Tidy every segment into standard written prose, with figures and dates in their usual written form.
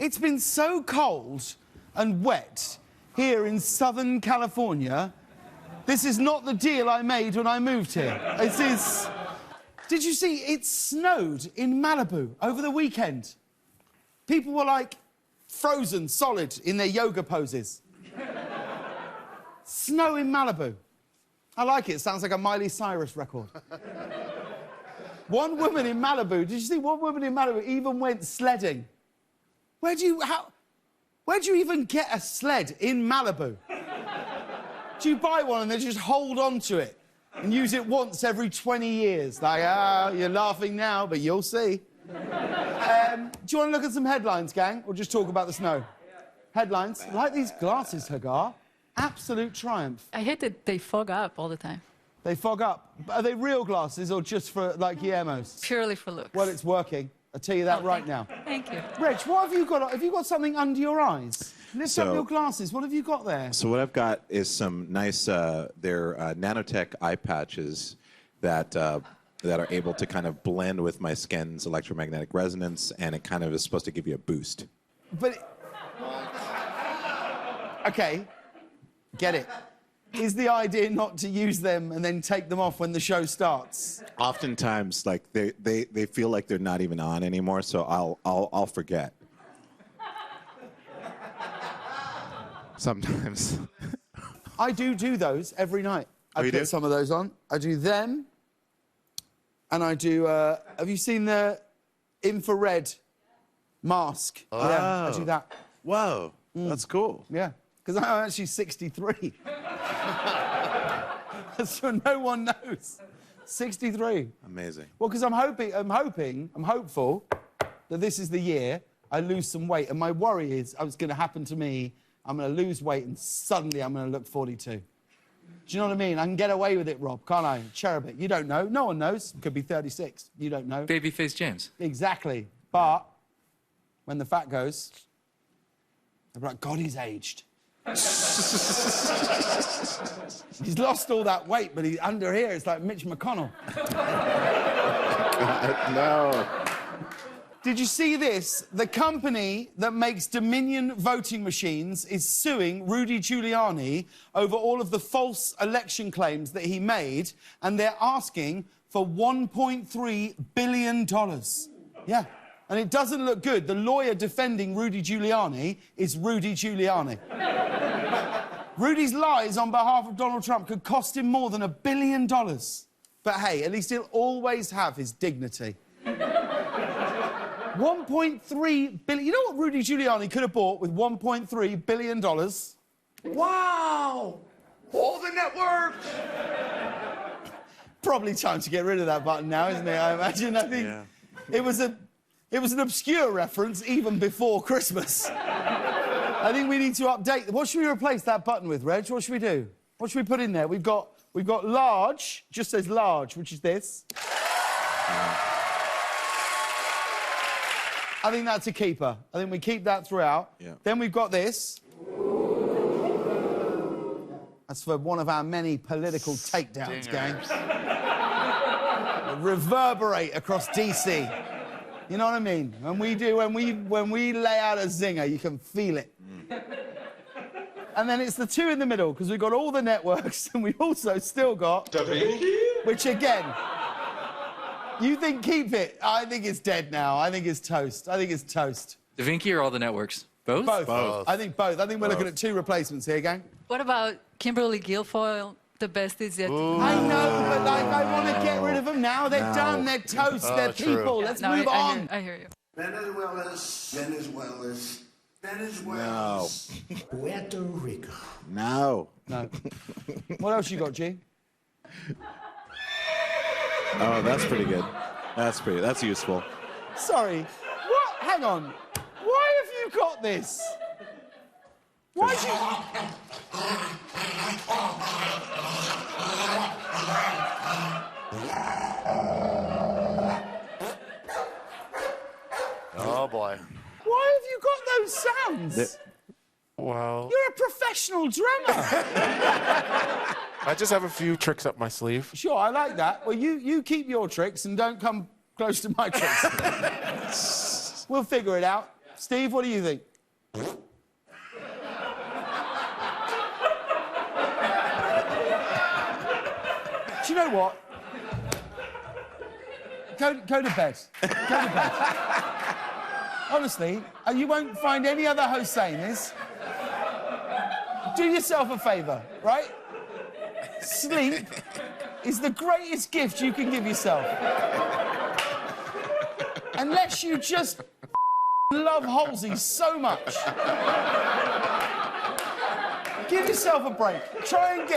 It's been so cold and wet here in Southern California. This is not the deal I made when I moved here. This is... Did you see it snowed in Malibu over the weekend? People were, like, frozen solid in their yoga poses. Snow in Malibu. I like it. It sounds like a Miley Cyrus record. One woman in Malibu, did you see one woman in Malibu even went sledding? Where do you even get a sled in Malibu? Do you buy one and then just hold on to it and use it once every 20 years? Like, you're laughing now, but you'll see. Do you want to look at some headlines, gang, or just talk about the snow? Headlines. Like these glasses, Hagar. Absolute triumph. I hate that they fog up all the time. They fog up. Are they real glasses or just for, like, Guillermo's? Purely for looks. Well, it's working. I'll tell you that right now. Thank you. Reg, what have you got? Have you got something under your eyes? Lift up your glasses. What have you got there? So what I've got is some nice, they're nanotech eye patches that are able to kind of blend with my skin's electromagnetic resonance, and it kind of is supposed to give you a boost. But... OK. Get it. Is the idea not to use them and then take them off when the show starts? Oftentimes, like, they feel like they're not even on anymore, so I'll forget. Sometimes. I do those every night. I put some of those on. I do them. And I do... have you seen the infrared mask? Oh. Yeah, I do that. Whoa. That's cool. Yeah. Because I'm actually 63. So no one knows. 63. Amazing. Well, because I'm hopeful that this is the year I lose some weight. And my worry is it's going to happen to me. I'm going to lose weight and suddenly I'm going to look 42. Do you know what I mean? I can get away with it, Rob, can't I? Cherub it. You don't know. No one knows. Could be 36. You don't know. Babyface James. Exactly. But when the fat goes, I'll be like, God, he's aged. He's lost all that weight, but he's under here. It's like Mitch McConnell. No. Did you see this? The company that makes Dominion voting machines is suing Rudy Giuliani over all of the false election claims that he made, and they're asking for $1.3 billion. Yeah. And it doesn't look good. The lawyer defending Rudy Giuliani is Rudy Giuliani. Rudy's lies on behalf of Donald Trump could cost him more than $1 billion. But hey, at least he'll always have his dignity. 1.3 billion. You know what Rudy Giuliani could have bought with $1.3 billion? Wow! All the networks! Probably time to get rid of that button now, isn't it? I imagine. I think it was an obscure reference even before Christmas. I think we need to update. What should we replace that button with, Reg? What should we do? What should we put in there? We've got large, just says large, which is this. I think that's a keeper. I think we keep that throughout. Yeah. Then we've got this. That's for one of our many political takedowns, gang. Reverberate across DC. You know what I mean? When we lay out a zinger, you can feel it. And then it's the two in the middle, because we've got all the networks, and we've also still got... Da Vinci? Which, again, you think keep it. I think it's dead now. I think it's toast. I think it's toast. Da Vinci or all the networks? Both? Both. I think both. I think we're looking at two replacements here, gang. What about Kimberly Guilfoyle? The best is yet to come. I know, but like, I want to get rid of them now. They're done. They're toast. They're people. Let's move on. I hear you. Venezuela's. No. Puerto Rico. No. No. What else you got, G? Oh, that's pretty good. That's useful. Sorry. What? Hang on. Why have you got this? Why do you... Oh, boy. Why have you got those sounds? Well... You're a professional drummer. I just have a few tricks up my sleeve. Sure, I like that. Well, you keep your tricks and don't come close to my tricks. We'll figure it out. Steve, what do you think? Do you know what? Go to bed. Go to bed. Honestly, you won't find any other host saying this. Do yourself a favour, right? Sleep is the greatest gift you can give yourself. Unless you just love Halsey so much. Give yourself a break. Try and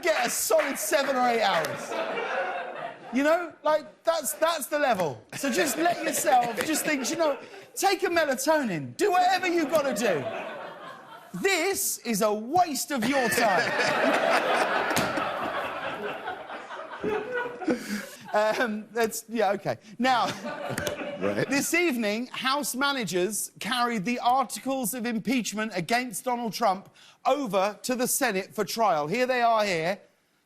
get a solid 7 or 8 hours. You know, like, that's the level. So just let yourself, just think, you know, take a melatonin. Do whatever you've got to do. This is a waste of your time. Yeah, OK. Now, Right. This evening, House managers carried the articles of impeachment against Donald Trump over to the Senate for trial. Here they are here.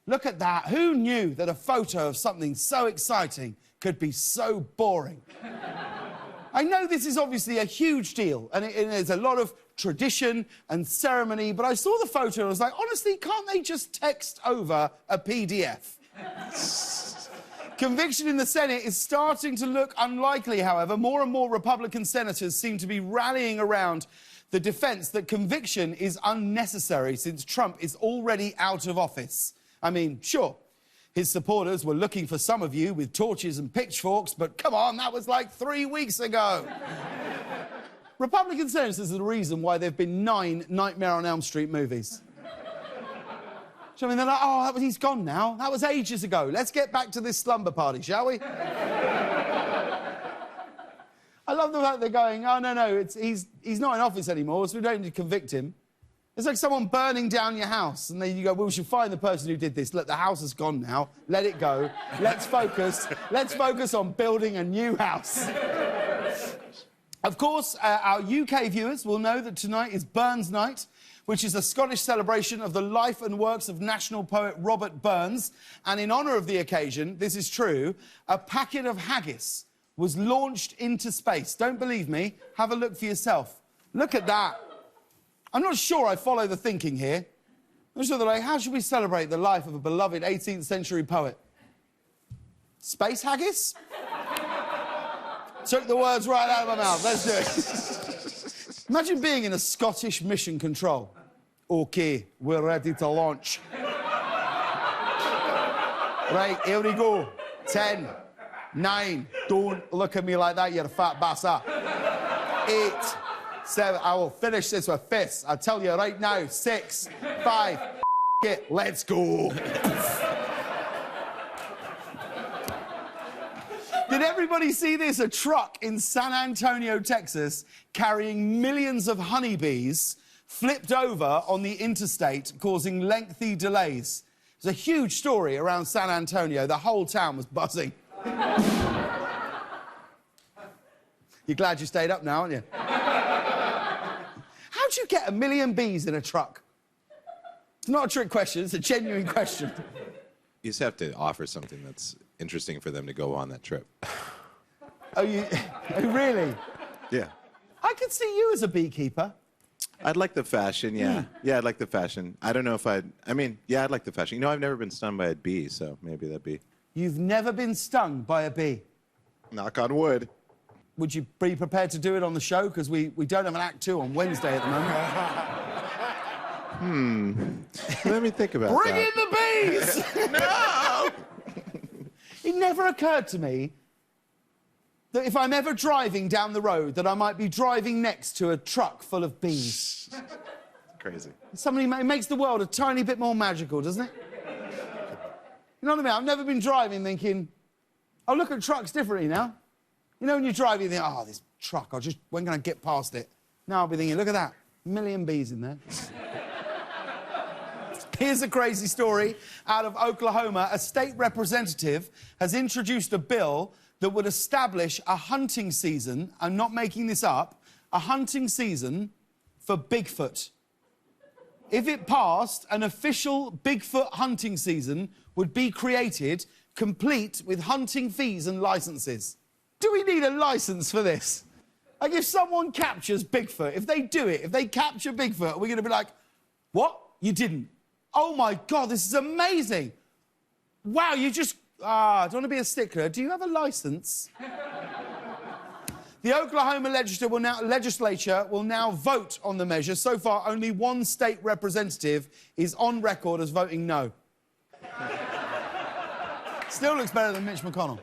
Look at that. Who knew that a photo of something so exciting could be so boring? I know this is obviously a huge deal, and there's a lot of tradition and ceremony, but I saw the photo and I was like, honestly, can't they just text over a PDF? Conviction in the Senate is starting to look unlikely, however. More and more Republican senators seem to be rallying around the defense that conviction is unnecessary since Trump is already out of office. I mean, sure, his supporters were looking for some of you with torches and pitchforks, but come on, that was like 3 weeks ago. Republican senators are the reason why there have been 9 Nightmare on Elm Street movies. So, I mean, they're like, oh, he's gone now. That was ages ago. Let's get back to this slumber party, shall we? I love the fact they're going, oh, no, he's not in office anymore, so we don't need to convict him. It's like someone burning down your house, and then you go, well, we should find the person who did this. Look, the house is gone now. Let it go. Let's focus. Let's focus on building a new house. Of course, our UK viewers will know that tonight is Burns Night, which is a Scottish celebration of the life and works of national poet Robert Burns. And in honour of the occasion, this is true, a packet of haggis was launched into space. Don't believe me? Have a look for yourself. Look at that. I'm not sure I follow the thinking here. I'm sure they're like, how should we celebrate the life of a beloved 18th century poet? Space haggis? Took the words right out of my mouth. Let's do it. Imagine being in a Scottish mission control. OK, we're ready to launch. Right, here we go. 10, 9, don't look at me like that, you're a fat bastard. 8, 7, I will finish this with fists. I tell you right now, 6, 5, it, let's go. Did everybody see this? A truck in San Antonio, Texas, carrying millions of honeybees, flipped over on the interstate, causing lengthy delays. It was a huge story around San Antonio. The whole town was buzzing. You're glad you stayed up now, aren't you? How'd you get 1 million bees in a truck? It's not a trick question, it's a genuine question. You just have to offer something that's interesting for them to go on that trip. Oh, really? Yeah. I could see you as a beekeeper. I'd like the fashion, yeah. Yeah, I'd like the fashion. I don't know if I'd like the fashion. You know, I've never been stung by a bee, so maybe that'd be... You've never been stung by a bee? Knock on wood. Would you be prepared to do it on the show? Because we don't have an Act 2 on Wednesday at the moment. Let me think about Bring that. in the bees! No! It never occurred to me that if I'm ever driving down the road, that I might be driving next to a truck full of bees. Crazy. It makes the world a tiny bit more magical, doesn't it? You know what I mean? I've never been driving thinking, oh, look at trucks differently now. You know, when you're driving, you think, oh, this truck, when can I get past it? Now I'll be thinking, look at that, 1 million bees in there. Here's a crazy story out of Oklahoma. A state representative has introduced a bill that would establish a hunting season, I'm not making this up, a hunting season for Bigfoot. If it passed, an official Bigfoot hunting season would be created, complete with hunting fees and licenses. Do we need a license for this? Like, if someone captures Bigfoot, if they do it, if they capture Bigfoot, we're going to be like, what? You didn't? Oh, my God, this is amazing. Wow, you just... I don't want to be a stickler. Do you have a licence? The Oklahoma legislature will now vote on the measure. So far, only one state representative is on record as voting no. Still looks better than Mitch McConnell.